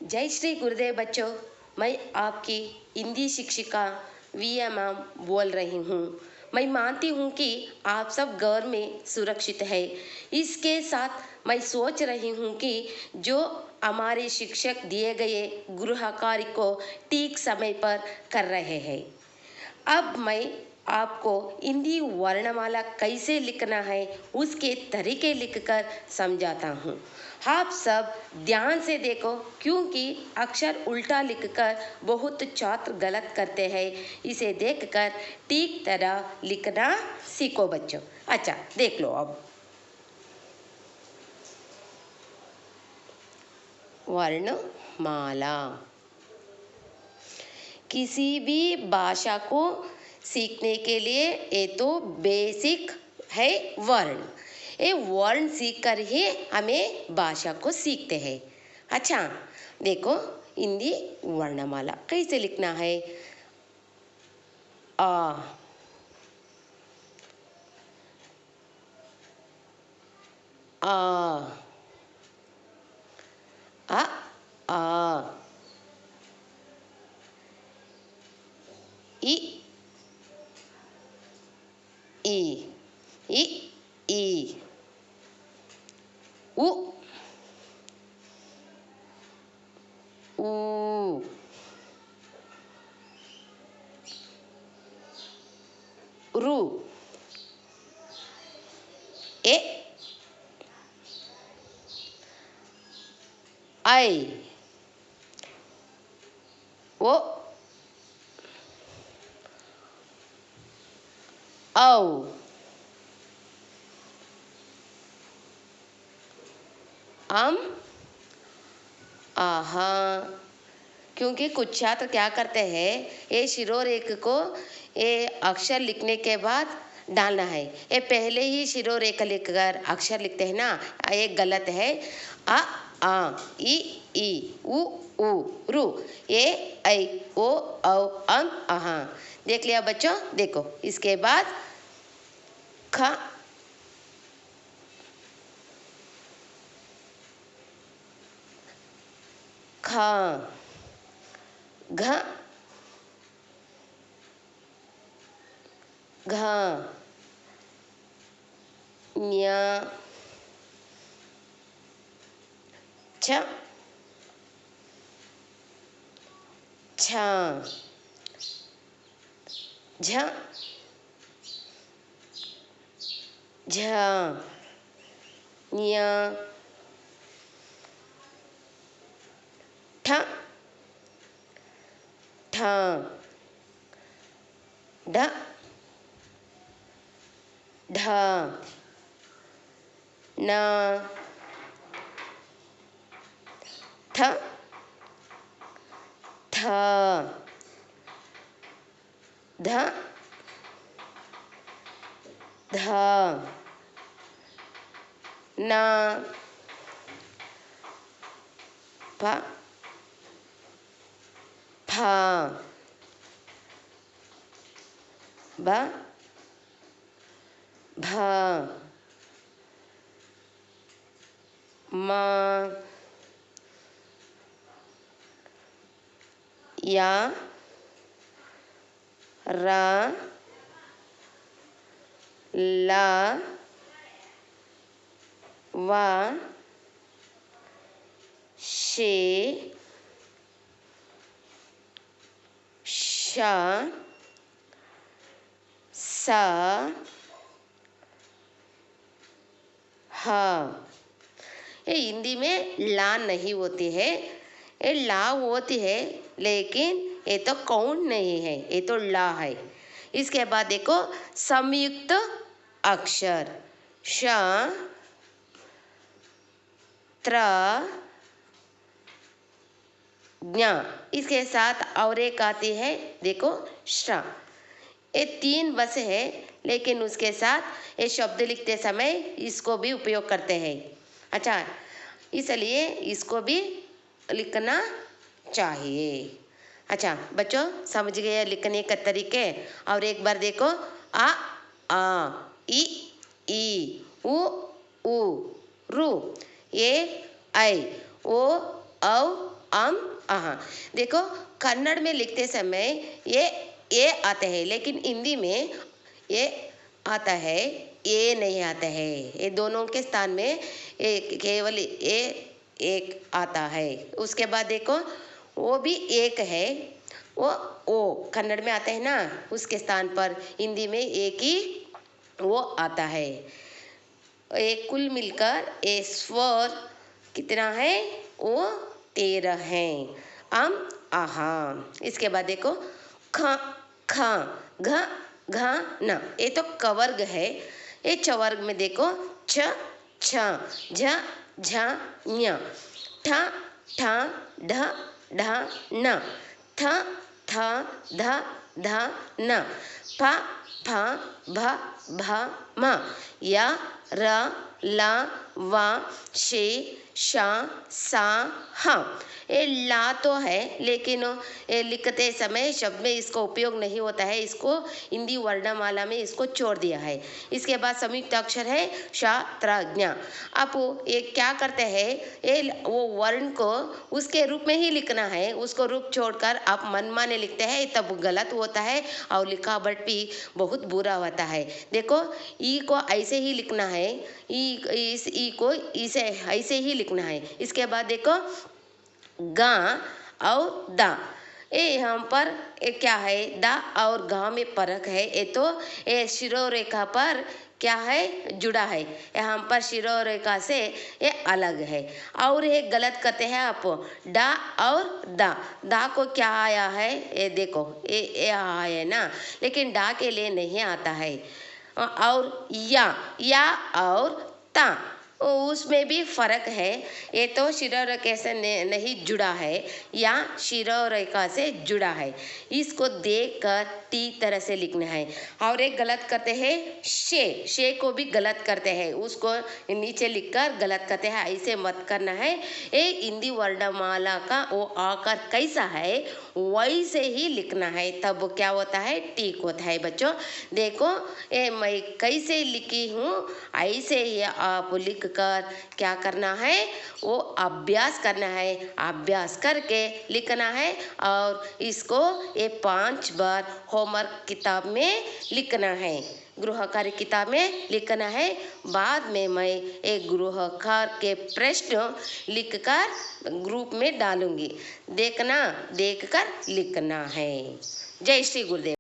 जय श्री गुरुदेव बच्चों। मैं आपकी हिंदी शिक्षिका वी मैम बोल रही हूँ। मैं मानती हूँ कि आप सब घर में सुरक्षित है। इसके साथ मैं सोच रही हूँ कि जो हमारे शिक्षक दिए गए गृह कार्य को ठीक समय पर कर रहे हैं। अब मैं आपको हिंदी वर्णमाला कैसे लिखना है उसके तरीके लिखकर समझाता हूँ। आप सब ध्यान से देखो, क्योंकि अक्षर उल्टा लिखकर बहुत छात्र गलत करते हैं। इसे देखकर ठीक तरह लिखना सीखो बच्चों। अच्छा, देख लो अब। वर्णमाला किसी भी भाषा को सीखने के लिए ये तो बेसिक है वर्ण। ये वर्ण सीखकर ही हमें भाषा को सीखते हैं। अच्छा देखो, हिंदी वर्णमाला कैसे लिखना है। आ आ आ आ इ ई इ ई उ ऊ रू ए आई ओ औ अम आहा। क्योंकि कुछ छात्र क्या करते हैं, ये शिरोरेख को ये अक्षर लिखने के बाद डालना है। ये पहले ही शिरोरेख लिखकर अक्षर लिखते हैं ना, ये गलत है। आ इ ई उ ऊ रू ए ऐ ओ औ अं अहा। देख लिया बच्चों। देखो इसके बाद ख ख घ घ ञ छ छ झ झ ञ ठ ठ ढ ढ न थ थ ध ध न प फ ब भ म या र ला व शे श स ह। ये हिंदी में ला नहीं होती है, ये ला होती है, लेकिन ये तो काउंट नहीं है, ये तो ला है। इसके बाद देखो संयुक्त अक्षर श त्र ज्ञ। इसके साथ और एक आती है, देखो श्र। ये तीन बस है, लेकिन उसके साथ ये शब्द लिखते समय इसको भी उपयोग करते हैं। अच्छा, इसलिए इसको भी लिखना चाहिए। अच्छा बच्चों, समझ गए लिखने का तरीके। और एक बार देखो, आ इ ई उ ऊ रू ए ऐ ओ औ आहा। देखो कन्नड़ में लिखते समय ये आते हैं, लेकिन हिंदी में ये आता है, ये नहीं आता है। ये दोनों के स्थान में केवल ये एक आता है। उसके बाद देखो वो भी एक है, वो ओ कन्नड़ में आता है ना, उसके स्थान पर हिंदी में एक ही वो आता है। ये कुल मिलकर ये स्वर कितना है, वो 13 है। आहा। इसके बाद देखो ख ख घ घ न, ये तो कवर्ग है। ये चवर्ग में देखो छ छ झ झ ञ, ठ ठ ढ ढ न, थ थ ध ध न, फ फ भ भ म, य र ल व शे श सा ह। ये ला तो है, लेकिन ये लिखते समय शब्द में इसको उपयोग नहीं होता है। इसको हिंदी वर्णमाला में इसको छोड़ दिया है। इसके बाद संयुक्त अक्षर है क्षात्रज्ञ। अब ये क्या करते हैं, ये वो वर्ण को उसके रूप में ही लिखना है, उसको रूप छोड़कर आप मनमाने लिखते हैं तब गलत होता है और लिखावट भी बहुत बुरा होता है। देखो ई को ऐसे ही लिखना है, इस ई को इसे ऐसे ही लिखना है। इसके बाद देखो गा और दा, ये यहाँ पर ये क्या है, दा और गा में फर्क है। ये तो ये शिरोरेखा पर क्या है, जुड़ा है। यहाँ पर शिरोरेखा से ये अलग है। और ये गलत करते हैं आप, डा और दा को क्या आया है, ये देखो ये आया है ना, लेकिन डा के लिए नहीं आता है। और या और ता, उसमें भी फर्क है। ये तो शिरोरेखा से नहीं जुड़ा है, या शिरोरेखा से जुड़ा है। इसको देखकर टी तरह से लिखना है। और एक गलत करते हैं शे को भी गलत करते हैं, उसको नीचे लिखकर गलत करते हैं, ऐसे मत करना है। ये हिंदी वर्णमाला का वो आकार कैसा है वैसे ही लिखना है, तब क्या होता है, ठीक होता है। बच्चों देखो ये मैं कैसे लिखी हूँ, ऐसे ही आप लिख कर क्या करना है, वो अभ्यास करना है। अभ्यास करके लिखना है और इसको ये 5 बार होमवर्क किताब में लिखना है, गृह कार्य किताब में लिखना है। बाद में मैं एक गृह कार्य के प्रश्न लिखकर ग्रुप में डालूंगी, देखकर लिखना है। जय श्री गुरुदेव।